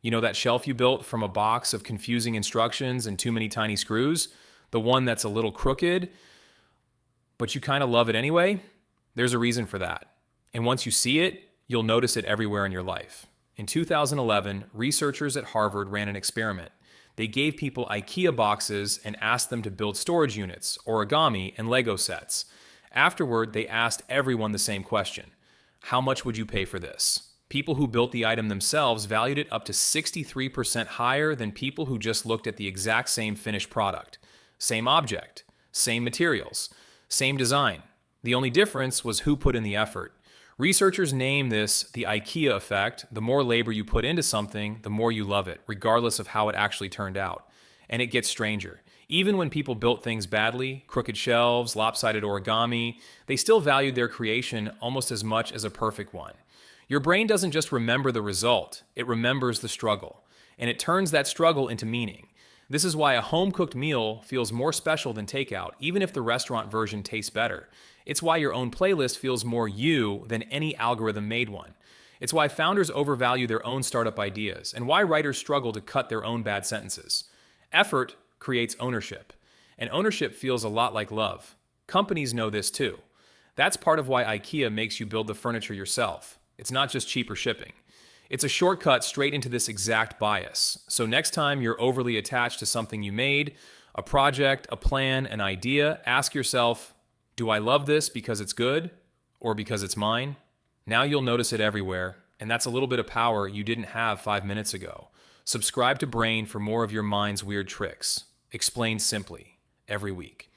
You know that shelf you built from a box of confusing instructions and too many tiny screws? The one that's a little crooked, but you kind of love it anyway? There's a reason for that. And once you see it, you'll notice it everywhere in your life. In 2011, researchers at Harvard ran an experiment. They gave people IKEA boxes and asked them to build storage units, origami, and Lego sets. Afterward, they asked everyone the same question. How much would you pay for this? People who built the item themselves valued it up to 63% higher than people who just looked at the exact same finished product. Same object, same materials, same design. The only difference was who put in the effort. Researchers name this the IKEA effect. The more labor you put into something, the more you love it, regardless of how it actually turned out. And it gets stranger. Even when people built things badly, crooked shelves, lopsided origami, they still valued their creation almost as much as a perfect one. Your brain doesn't just remember the result, it remembers the struggle. And it turns that struggle into meaning. This is why a home-cooked meal feels more special than takeout, even if the restaurant version tastes better. It's why your own playlist feels more you than any algorithm-made one. It's why founders overvalue their own startup ideas, and why writers struggle to cut their own bad sentences. Effort creates ownership, and ownership feels a lot like love. Companies know this too. That's part of why IKEA makes you build the furniture yourself. It's not just cheaper shipping. It's a shortcut straight into this exact bias. So next time you're overly attached to something you made, a project, a plan, an idea, ask yourself, do I love this because it's good or because it's mine? Now you'll notice it everywhere, and that's a little bit of power you didn't have 5 minutes ago. Subscribe to Brain for more of your mind's weird tricks. Explained simply, every week.